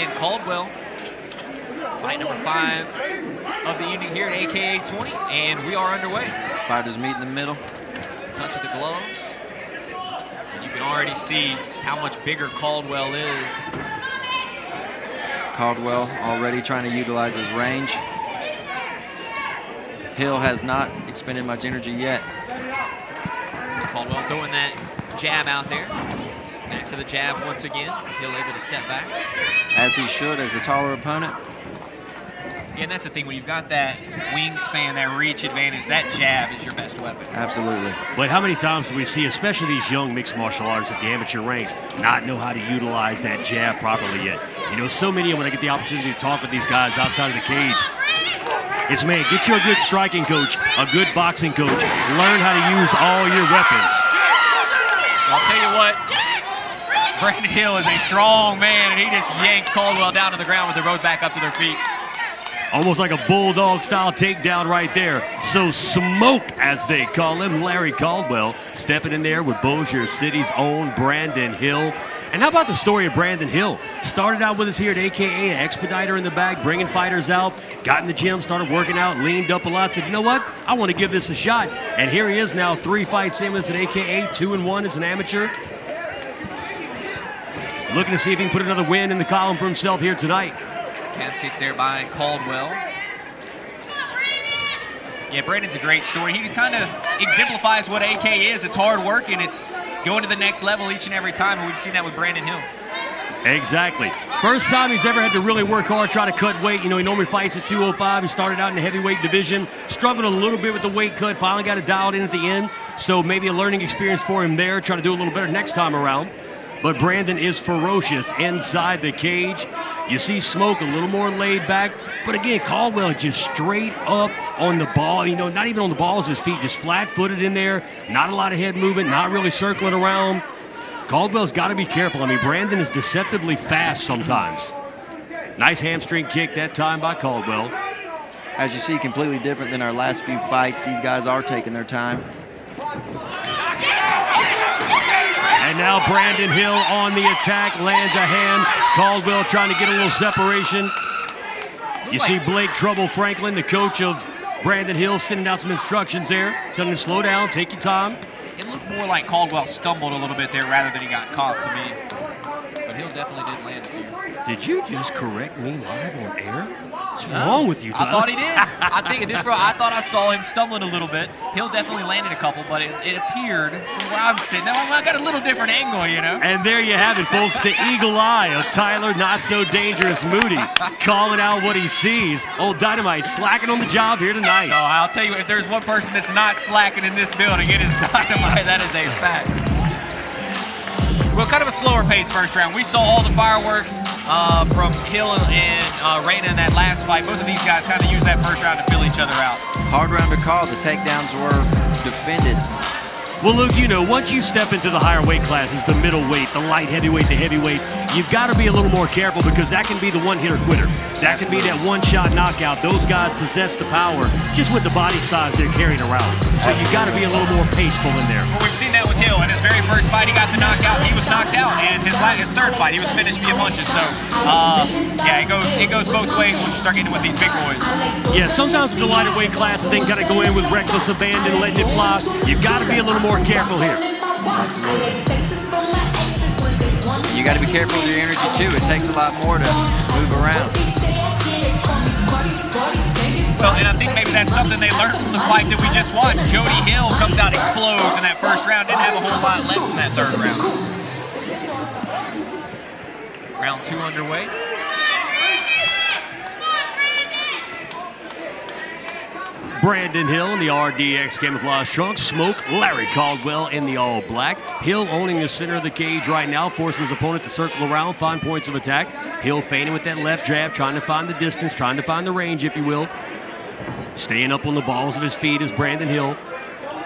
again, Caldwell, fight number 5 of the evening here at AKA 20, and we are underway. Fighters meet in the middle. Touch of the gloves. And you can already see just how much bigger Caldwell is. Caldwell already trying to utilize his range. Hill has not expended much energy yet. Caldwell throwing that jab out there. Back to the jab once again. Hill able to step back. As he should, as the taller opponent. Yeah, and that's the thing, when you've got that wingspan, that reach advantage, that jab is your best weapon. Absolutely. But how many times do we see, especially these young mixed martial artists at the amateur ranks, not know how to utilize that jab properly yet? You know, so many, when I get the opportunity to talk with these guys outside of the cage, it's, man, get you a good striking coach, a good boxing coach. Learn how to use all your weapons. I'll tell you what, Brandon Hill is a strong man, and he just yanked Caldwell down to the ground with their both back up to their feet. Almost like a bulldog-style takedown right there. So smoke, as they call him, Larry Caldwell, stepping in there with Bossier City's own Brandon Hill. And how about the story of Brandon Hill? Started out with us here at AKA, an expediter in the bag, bringing fighters out, got in the gym, started working out, leaned up a lot, said, you know what? I want to give this a shot. And here he is now, 3 fights in with us at AKA, 2-1 as an amateur. Looking to see if he can put another win in the column for himself here tonight. Calf kick there by Caldwell. Yeah, Brandon's a great story. He kind of exemplifies what AK is. It's hard work, and it's going to the next level each and every time, and we've seen that with Brandon Hill. Exactly. First time he's ever had to really work hard, try to cut weight. You know, he normally fights at 205. He started out in the heavyweight division, struggled a little bit with the weight cut, finally got it dialed in at the end. So maybe a learning experience for him there, try to do a little better next time around. But Brandon is ferocious inside the cage. You see Smoke a little more laid back. But again, Caldwell just straight up on the ball. You know, not even on the balls of his feet, just flat-footed in there. Not a lot of head movement, not really circling around. Caldwell's got to be careful. I mean, Brandon is deceptively fast sometimes. Nice hamstring kick that time by Caldwell. As you see, completely different than our last few fights. These guys are taking their time. And now Brandon Hill on the attack, lands a hand. Caldwell trying to get a little separation. You see Blake Trouble Franklin, the coach of Brandon Hill, sending out some instructions there, telling him to slow down, take your time. It looked more like Caldwell stumbled a little bit there rather than he got caught to me. But Hill definitely did land a few. Did you just correct me live on air? What's wrong with you, Tyler? I thought he did. I thought I saw him stumbling a little bit. Hill definitely landed a couple, but it appeared from where I'm sitting. Now I got a little different angle, you know. And there you have it, folks. The eagle eye of Tyler, not so dangerous Moody, calling out what he sees. Old Dynamite slacking on the job here tonight. No, I'll tell you, if there's one person that's not slacking in this building, it is Dynamite. That is a fact. Well, kind of a slower pace first round. We saw all the fireworks from Hill and Reyna in that last fight. Both of these guys kind of used that first round to fill each other out. Hard round to call. The takedowns were defended. Well, Luke, you know, once you step into the higher weight classes, the middleweight, the light heavyweight, the heavyweight, you've got to be a little more careful because that can be the one-hitter quitter. That can be that one-shot knockout. Those guys possess the power just with the body size they're carrying around. So you've got to be a little more paceful in there. Well, we've seen that with Hill. In his very first fight, he got the knockout. He was knocked out. And his third fight, he was finished via punches. So, yeah, it goes both ways once you start getting with these big boys. Yeah, sometimes with the lighter weight classes, they got to go in with reckless abandon, letting it fly. You've got to be a little more careful here. You got to be careful with your energy too. It takes a lot more to move around. Well, and I think maybe that's something they learned from the fight that we just watched. Jody Hill comes out, explodes in that first round. Didn't have a whole lot left in that third round. Round 2 underway. Brandon Hill in the RDX camouflage trunks. Smoke, Larry Caldwell in the all black. Hill owning the center of the cage right now, forcing his opponent to circle around, find points of attack. Hill feigning with that left jab, trying to find the distance, trying to find the range, if you will. Staying up on the balls of his feet is Brandon Hill.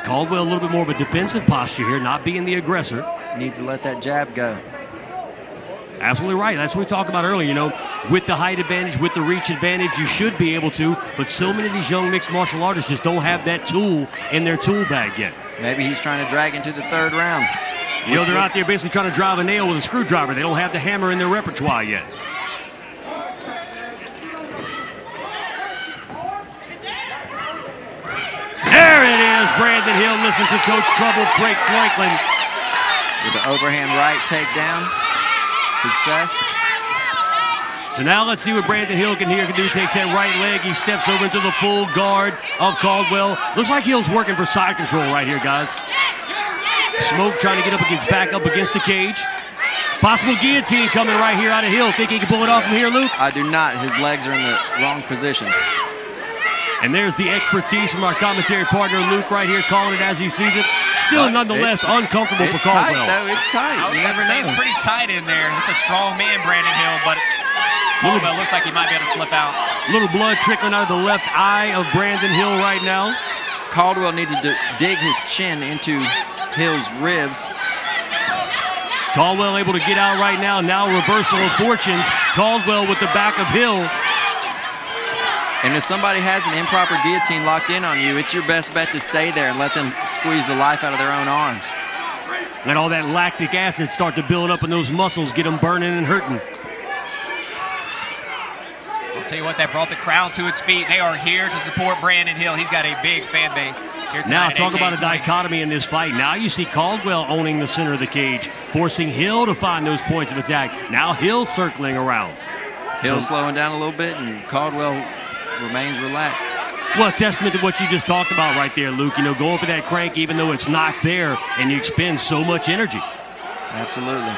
Caldwell a little bit more of a defensive posture here, not being the aggressor. Needs to let that jab go. Absolutely right. That's what we talked about earlier. You know, with the height advantage, with the reach advantage, you should be able to. But so many of these young mixed martial artists just don't have that tool in their tool bag yet. Maybe he's trying to drag into the third round. You know, they're out there basically trying to drive a nail with a screwdriver. They don't have the hammer in their repertoire yet. Brandon Hill listen to Coach Trouble break Franklin. With the overhand right takedown. Success. So now let's see what Brandon Hill can do. Takes that right leg. He steps over into the full guard of Caldwell. Looks like Hill's working for side control right here, guys. Smoke trying to get back up against the cage. Possible guillotine coming right here out of Hill. Think he can pull it off from here, Luke? I do not. His legs are in the wrong position. And there's the expertise from our commentary partner, Luke, right here, calling it as he sees it. Still, nonetheless, uncomfortable for Caldwell. It's tight. I was going to say, it's pretty tight in there. He's a strong man, Brandon Hill, but Caldwell looks like he might be able to slip out. Little blood trickling out of the left eye of Brandon Hill right now. Caldwell needs to dig his chin into Hill's ribs. Caldwell able to get out right now. Now reversal of fortunes. Caldwell with the back of Hill. And if somebody has an improper guillotine locked in on you, it's your best bet to stay there and let them squeeze the life out of their own arms. Let all that lactic acid start to build up in those muscles, get them burning and hurting. I'll tell you what, that brought the crowd to its feet. They are here to support Brandon Hill. He's got a big fan base here tonight. Now talk about a dichotomy in this fight. Now you see Caldwell owning the center of the cage, forcing Hill to find those points of attack. Now Hill circling around. Hill slowing down a little bit, and Caldwell remains relaxed. Well, a testament to what you just talked about right there, Luke. You know, going for that crank even though it's not there, and you expend so much energy. Absolutely.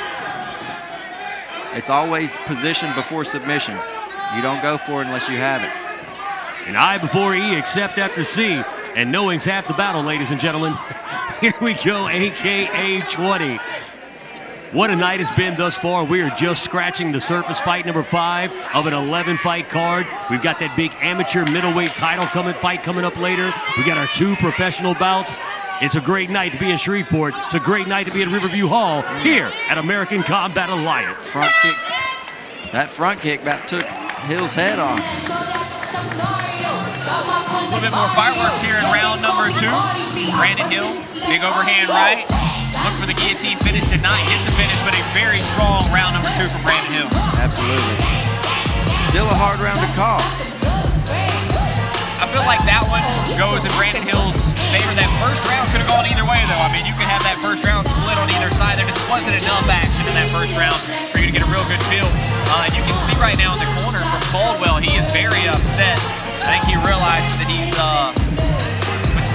It's always position before submission. You don't go for it unless you have it. An I before E, except after C. And knowing's half the battle, ladies and gentlemen. Here we go, AKA 20. What a night it's been thus far. We are just scratching the surface. Fight number 5 of an 11-fight card. We've got that big amateur middleweight title fight coming up later. We got our 2 professional bouts. It's a great night to be in Shreveport. It's a great night to be at Riverview Hall here at American Combat Alliance. Front kick. That front kick about took Hill's head off. A little bit more fireworks here in round number 2. Brandon Hill, big overhand right. Look for the guillotine finish, did not hit the finish, but a very strong round number 2 from Brandon Hill. Absolutely. Still a hard round to call. I feel like that one goes in Brandon Hill's favor. That first round could have gone either way, though. I mean, you could have that first round split on either side. There just wasn't enough action in that first round for you to get a real good feel. And you can see right now in the corner from Caldwell, he is very upset. I think he realizes that he's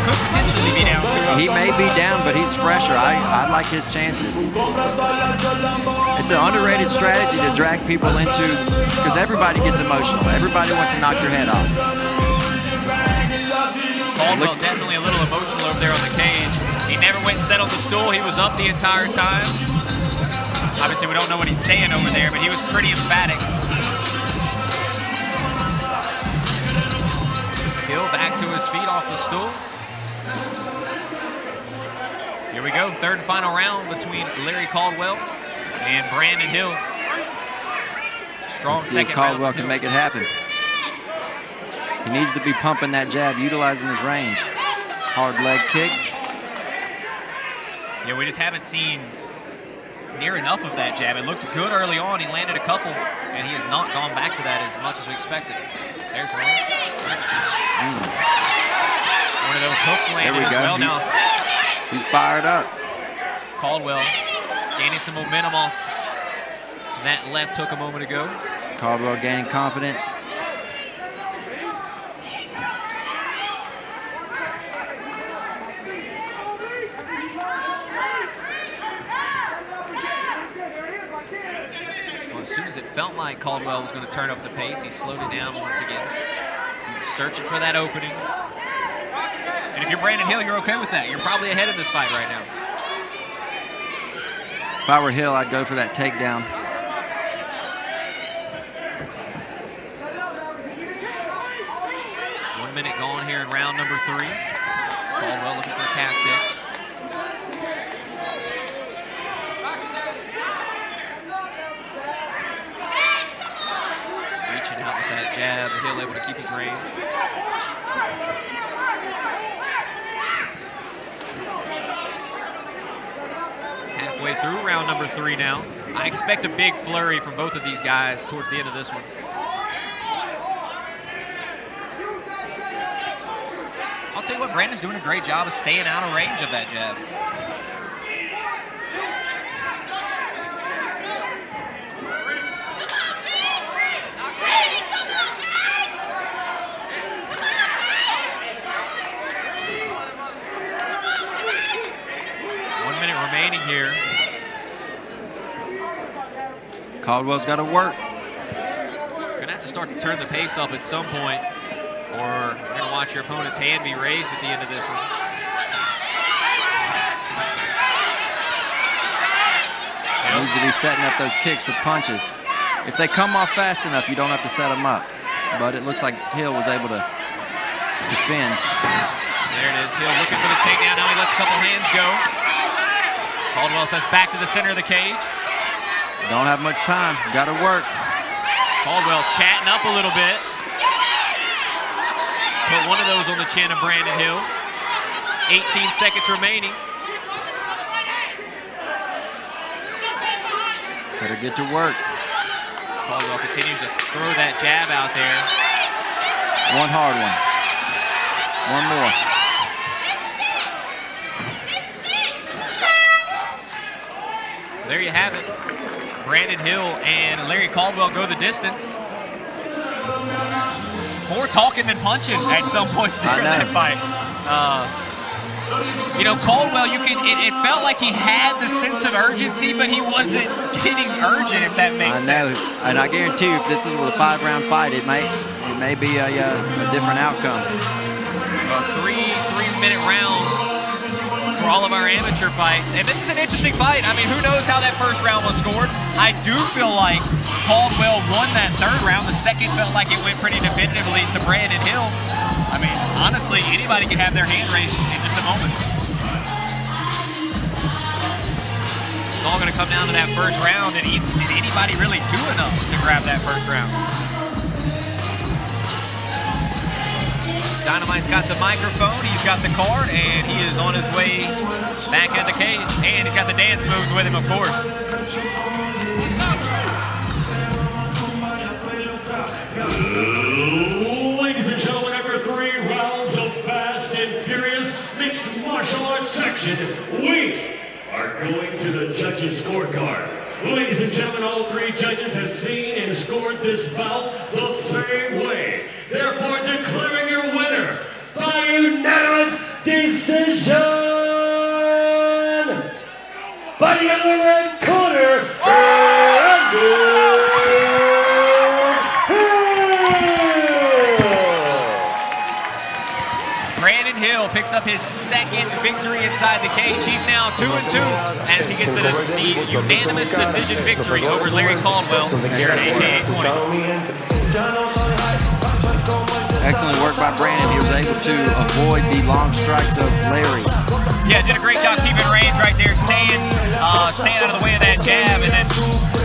could potentially be down 2-0. He may be down, but he's fresher. I like his chances. It's an underrated strategy to drag people into, because everybody gets emotional. Everybody wants to knock your head off. Caldwell definitely a little emotional over there on the cage. He never went and sat on the stool. He was up the entire time. Obviously, we don't know what he's saying over there, but he was pretty emphatic. Hill back to his feet off the stool. Here we go, third and final round between Larry Caldwell and Brandon Hill. Strong Let's see second if Caldwell round. can make it happen. He needs to be pumping that jab, utilizing his range. Hard leg kick. Yeah, we just haven't seen near enough of that jab. It looked good early on. He landed a couple, and he has not gone back to that as much as we expected. There's one. One of those hooks landed as well. Now he's fired up. Caldwell gaining some momentum off that left hook a moment ago. Caldwell gaining confidence. Well, as soon as it felt like Caldwell was going to turn up the pace, he slowed it down once again. Searching for that opening. And if you're Brandon Hill, you're okay with that. You're probably ahead in this fight right now. If I were Hill, I'd go for that takedown. One minute gone here in round number 3. Caldwell looking for a calf kick. Reaching out with that jab. Hill able to keep his range. Halfway through round number 3 now. I expect a big flurry from both of these guys towards the end of this one. I'll tell you what, Brandon's doing a great job of staying out of range of that jab. Remaining here. Caldwell's got to work. Gonna have to start to turn the pace up at some point, or you're gonna watch your opponent's hand be raised at the end of this one. He needs to be setting up those kicks with punches. If they come off fast enough, you don't have to set them up. But it looks like Hill was able to defend. There it is. Hill looking for the takedown. Now he lets a couple hands go. Caldwell says back to the center of the cage. Don't have much time. Got to work. Caldwell chatting up a little bit. Put one of those on the chin of Brandon Hill. 18 seconds remaining. Better get to work. Caldwell continues to throw that jab out there. One hard one. One more. There you have it. Brandon Hill and Larry Caldwell go the distance. More talking than punching at some points during that fight. You know, Caldwell, it felt like he had the sense of urgency, but he wasn't getting urgent, if that makes sense. And I guarantee you, if this is a 5-round fight, it may be a different outcome. 3-minute rounds for all of our amateur fights. And this is an interesting fight. I mean, who knows how that first round was scored. I do feel like Caldwell won that third round. The second felt like it went pretty definitively to Brandon Hill. I mean, honestly, anybody can have their hand raised in just a moment. It's all going to come down to that first round, and did anybody really do enough to grab that first round? Dynamite's got the microphone, he's got the card, and he is on his way back in the cage. And he's got the dance moves with him, of course. Ladies and gentlemen, after 3 rounds of fast and furious mixed martial arts section, we are going to the judges' scorecard. Ladies and gentlemen, all 3 judges have seen and scored this bout the same way. Therefore, declaring your winner by unanimous decision, fighting out of the red corner, Brandon Hill picks up his second victory inside the cage. He's now 2-2 as he gets the unanimous decision victory over Larry Caldwell here at AKA 20. Excellent work by Brandon. He was able to avoid the long strikes of Larry. Yeah, did a great job keeping range right there, staying out of the way of that jab, and then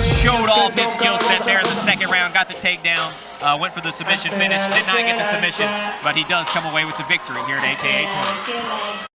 showed off his skill set there in the second round, got the takedown, went for the submission finish, did not get the submission, but he does come away with the victory here at AKA 20.